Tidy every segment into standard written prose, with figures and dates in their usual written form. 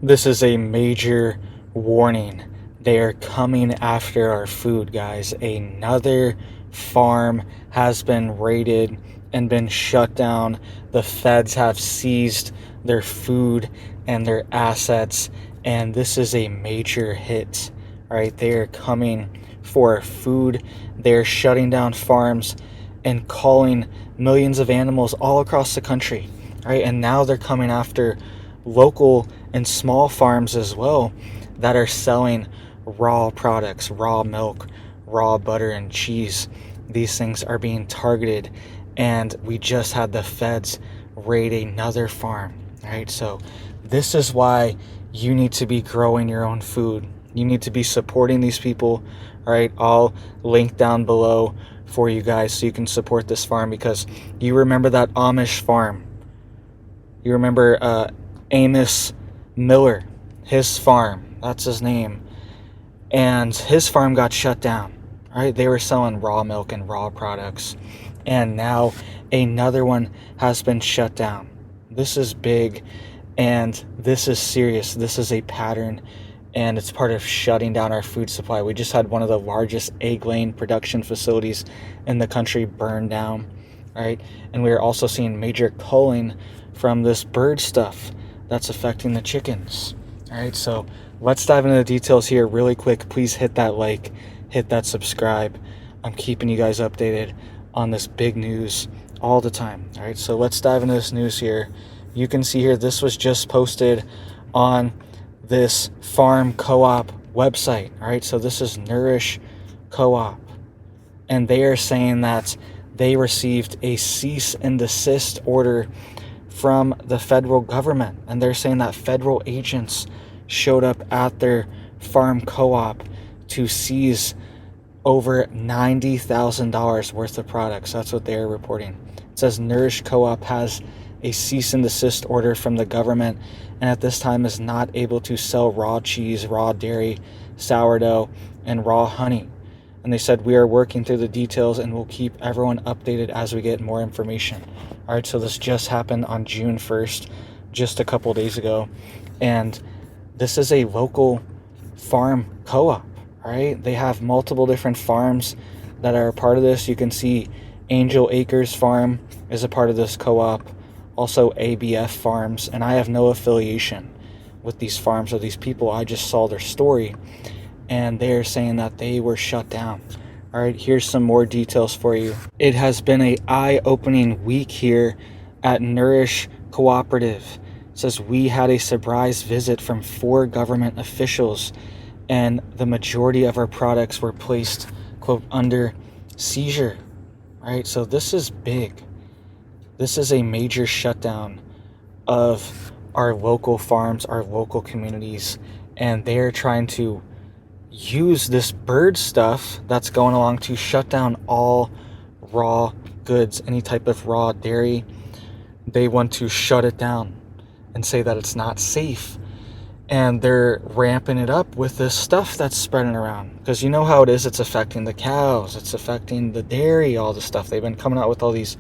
This is a major warning. They are coming after our food, guys. Another farm has been raided and been shut down. The feds have seized their food and their assets, and this is a major hit. All right, they are coming for food. They're shutting down farms and calling millions of animals all across the country. All right, and now they're coming after local and small farms as well that are selling raw products, raw milk, raw butter and cheese. These things are being targeted, and we just had the feds raid another farm. All right, so this is why you need to be growing your own food. You need to be supporting these people. All right, I'll link down below for you guys so you can support this farm, because you remember that Amish farm. You remember Amos Miller, his farm, that's his name, and his farm got shut down. Right, they were selling raw milk and raw products, and now another one has been shut down. This is big, and this is serious. This is a pattern, and it's part of shutting down our food supply. We just had one of the largest egg-laying production facilities in the country burn down, right? And we are also seeing major culling from this bird stuff that's affecting the chickens. All right, so let's dive into the details here really quick. Please hit that like, hit that subscribe. I'm keeping you guys updated on this big news all the time. All right, so let's dive into this news here. You can see here, this was just posted on this farm co-op website. All right, so this is Nourish Co-op, and they are saying that they received a cease and desist order from the federal government, and they're saying that federal agents showed up at their farm co-op to seize over $90,000 worth of products. That's what they're reporting. It says Nourish Co-op has a cease and desist order from the government, and at this time is not able to sell raw cheese, raw dairy, sourdough, and raw honey. And they said, we are working through the details and we'll keep everyone updated as we get more information. All right, so this just happened on June 1st, just a couple days ago. And this is a local farm co-op, all right? They have multiple different farms that are a part of this. You can see Angel Acres Farm is a part of this co-op, also ABF Farms, and I have no affiliation with these farms or these people. I just saw their story, and they're saying that they were shut down. All right, here's some more details for you. It has been an eye-opening week here at Nourish Cooperative. It says we had a surprise visit from 4 government officials, and the majority of our products were placed, quote, under seizure. All right, so this is big. This is a major shutdown of our local farms, our local communities, and they're trying to use this bird stuff that's going along to shut down all raw goods, any type of raw dairy. They want to shut it down and say that it's not safe, and they're ramping it up with this stuff that's spreading around, because you know how it is. It's affecting the cows, it's affecting the dairy, all the stuff. They've been coming out with all these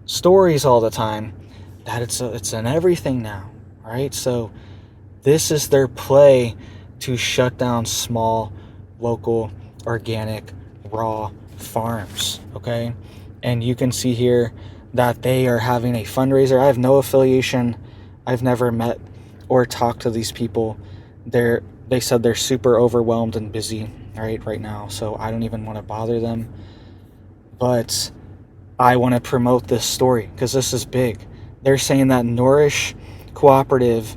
stories all the time that it's in everything now. All right, so this is their play to shut down small, local, organic, raw farms, okay? And you can see here that they are having a fundraiser. I have no affiliation. I've never met or talked to these people. They said they're super overwhelmed and busy right now, so I don't even want to bother them. But I want to promote this story because this is big. They're saying that Nourish Cooperative,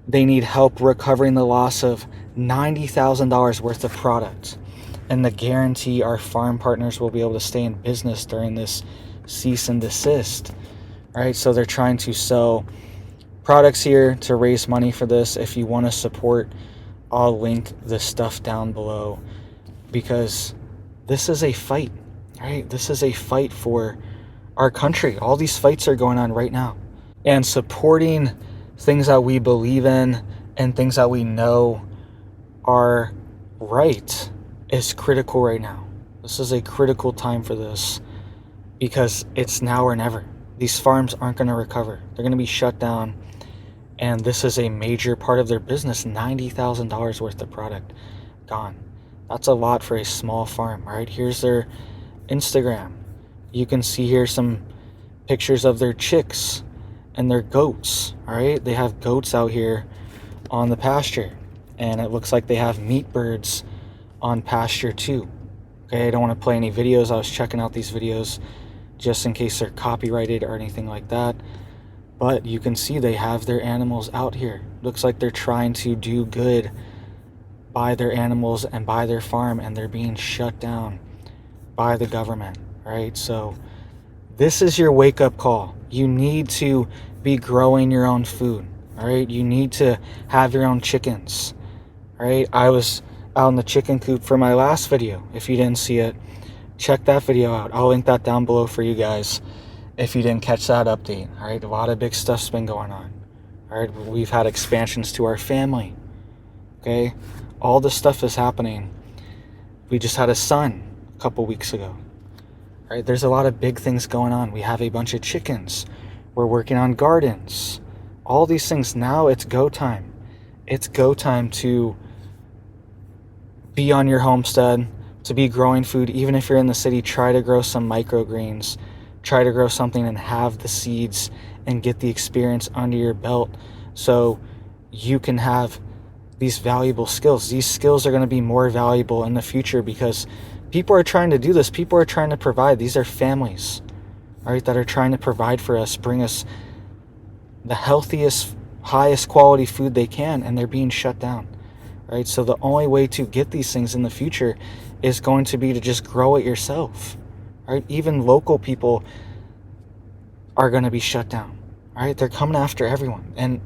they need help recovering the loss of $90,000 worth of product, and the guarantee our farm partners will be able to stay in business during this cease and desist. All right, so they're trying to sell products here to raise money for this. If you want to support, I'll link the stuff down below, because this is a fight, right? This is a fight for our country. All these fights are going on right now, and supporting things that we believe in and things that we know are right is critical right now. This is a critical time for this, because it's now or never. These farms aren't going to recover. They're going to be shut down, And this is a major part of their business. $90,000 worth of product gone. That's a lot for a small farm, right? Here's their Instagram. You can see here some pictures of their chicks and their goats. All right, they have goats out here on the pasture, and it looks like they have meat birds on pasture too. Okay, I don't want to play any videos. I was checking out these videos just in case they're copyrighted or anything like that, but you can see they have their animals out here. Looks like they're trying to do good by their animals and by their farm, and they're being shut down by the government, right? So this is your wake-up call. You need to be growing your own food, all right? You need to have your own chickens, all right? I was out in the chicken coop for my last video. If you didn't see it, check that video out. I'll link that down below for you guys if you didn't catch that update, all right? A lot of big stuff's been going on, all right? We've had expansions to our family, okay? All this stuff is happening. We just had a son a couple weeks ago. Right, there's a lot of big things going on. We have a bunch of chickens. We're working on gardens. All these things. Now it's go time. It's go time to be on your homestead, to be growing food. Even if you're in the city, try to grow some microgreens. Try to grow something and have the seeds and get the experience under your belt so you can have these valuable skills. These skills are going to be more valuable in the future because people are trying to do this. People are trying to provide. These are families, right, that are trying to provide for us, bring us the healthiest, highest quality food they can, and they're being shut down, right? So the only way to get these things in the future is going to be to just grow it yourself, right? Even local people are going to be shut down, right? They're coming after everyone. And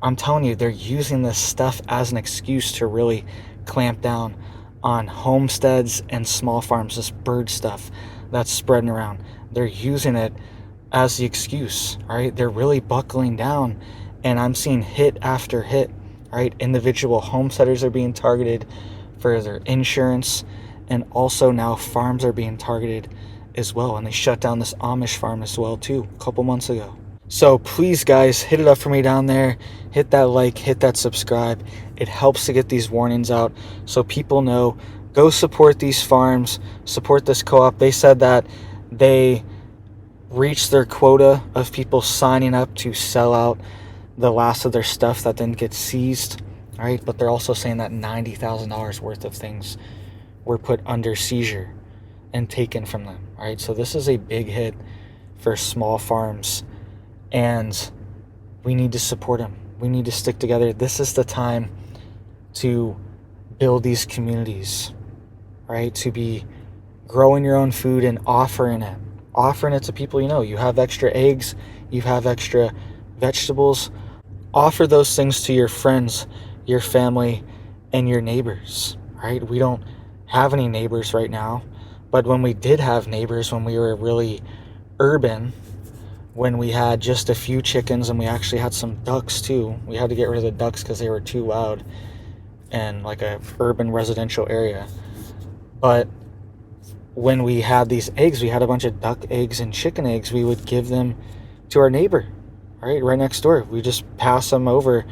I'm telling you, they're using this stuff as an excuse to really clamp down on homesteads and small farms, this bird stuff that's spreading around. They're using it as the excuse, right? They're really buckling down, and I'm seeing hit after hit, right? Individual homesteaders are being targeted for their insurance, and also now farms are being targeted as well, and they shut down this Amish farm as well too a couple months ago. So please guys, hit it up for me down there. Hit that like, hit that subscribe. It helps to get these warnings out so people know. Go support these farms, support this co-op. They said that they reached their quota of people signing up to sell out the last of their stuff that didn't get seized, right? But they're also saying that $90,000 worth of things were put under seizure and taken from them, right? So this is a big hit for small farms, and we need to support them. We need to stick together. This is the time to build these communities, right? To be growing your own food and offering it to people you know. You have extra eggs, you have extra vegetables. Offer those things to your friends, your family, and your neighbors, right? We don't have any neighbors right now, but when we did have neighbors, when we were really urban, when we had just a few chickens and we actually had some ducks too. We had to get rid of the ducks because they were too loud in like a urban residential area. But when we had these eggs, we had a bunch of duck eggs and chicken eggs. We would give them to our neighbor, right next door. We just pass them over,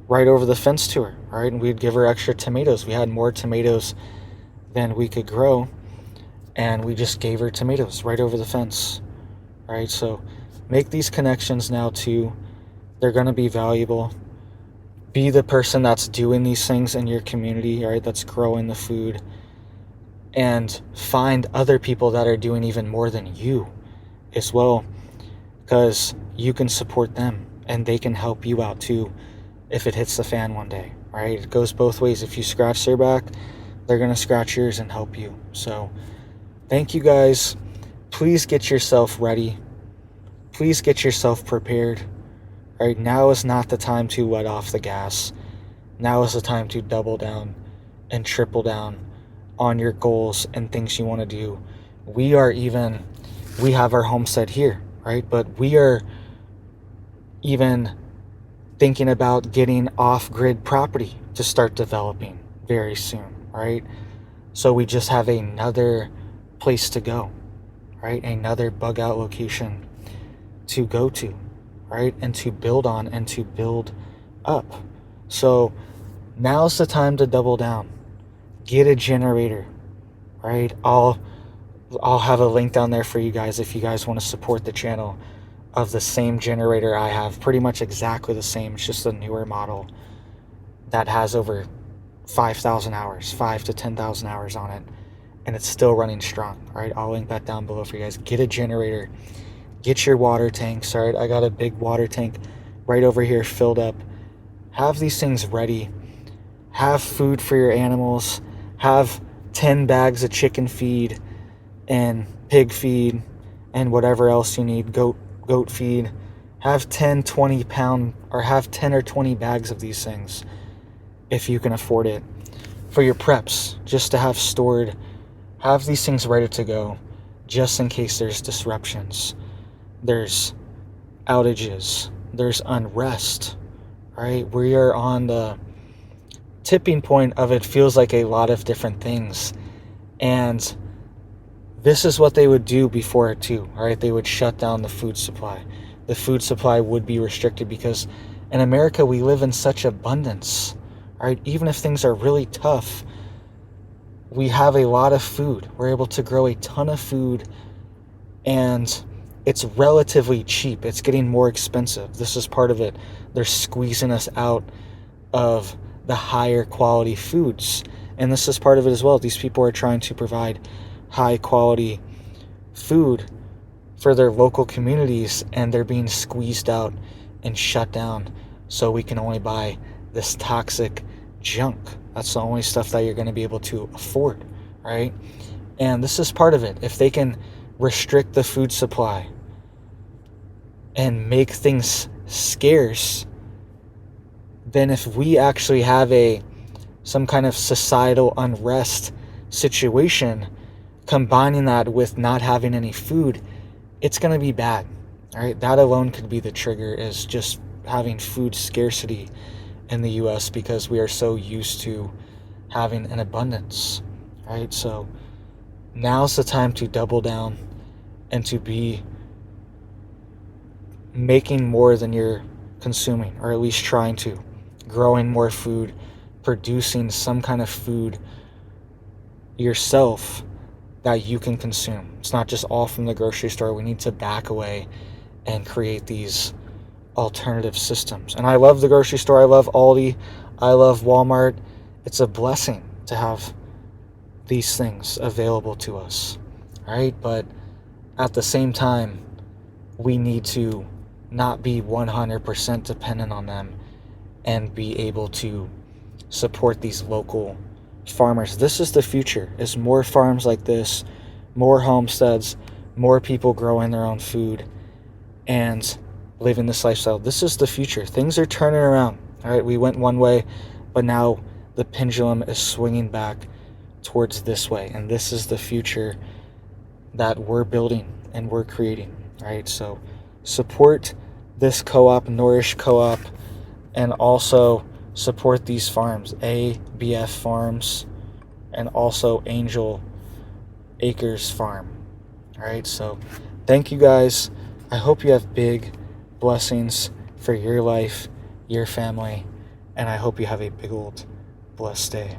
right over the fence to her, right? And we'd give her extra tomatoes. We had more tomatoes than we could grow, and we just gave her tomatoes right over the fence, right? So make these connections now too. They're going to be valuable. Be the person that's doing these things in your community, right? That's growing the food. And find other people that are doing even more than you as well, because you can support them and they can help you out too if it hits the fan one day, right? It goes both ways. If you scratch their back, they're going to scratch yours and help you. So thank you guys. Please get yourself ready. Please get yourself prepared. Right now is not the time to let off the gas. Now is the time to double down and triple down on your goals and things you want to do. We have our homestead here, right? But we are even thinking about getting off-grid property to start developing very soon, right? So we just have another place to go, right? Another bug out location to go to, right? And to build on and to build up. So now's the time to double down. Get a generator, right? I'll have a link down there for you guys if you guys want to support the channel, of the same generator I have, pretty much exactly the same. It's just a newer model that has over 5,000 hours, 5 to 10,000 hours on it, and it's still running strong. All right, I'll link that down below for you guys. Get a generator, get your water tanks. All right, I got a big water tank right over here filled up. Have these things ready. Have food for your animals. Have 10 bags of chicken feed and pig feed and whatever else you need, goat feed. Have 10, 20 pound, or have 10 or 20 bags of these things if you can afford it. For your preps, just to have stored, have these things ready to go just in case there's disruptions, there's outages, there's unrest, right? We are on the tipping point of, it feels like, a lot of different things. And this is what they would do before it too, right? They would shut down the food supply. The food supply would be restricted because in America we live in such abundance, right? Even if things are really tough, we have a lot of food. We're able to grow a ton of food, and it's relatively cheap. It's getting more expensive. This is part of it. They're squeezing us out of the higher quality foods, and this is part of it as well. These people are trying to provide high quality food for their local communities, and they're being squeezed out and shut down, so we can only buy this toxic junk. That's the only stuff that you're going to be able to afford, right? And this is part of it. If they can restrict the food supply and make things scarce, then if we actually have some kind of societal unrest situation, combining that with not having any food, it's going to be bad, right? That alone could be the trigger, is just having food scarcity in the US because we are so used to having an abundance, right? So now's the time to double down and to be making more than you're consuming, or at least trying to, growing more food, producing some kind of food yourself that you can consume. It's not just all from the grocery store. We need to back away and create these alternative systems. And I love the grocery store. I love Aldi. I love Walmart. It's a blessing to have these things available to us, right? But at the same time, we need to not be 100% dependent on them and be able to support these local farmers. This is the future, is more farms like this, more homesteads, more people growing their own food and living this lifestyle. This is the future. Things are turning around. All right, we went one way, but now the pendulum is swinging back towards this way, and this is the future that we're building and we're creating, right? So support this co-op, Nourish Co-op, and also support these farms, ABF Farms, and also Angel Acres Farm. All right, so thank you guys. I hope you have big blessings for your life, your family, and I hope you have a big old blessed day.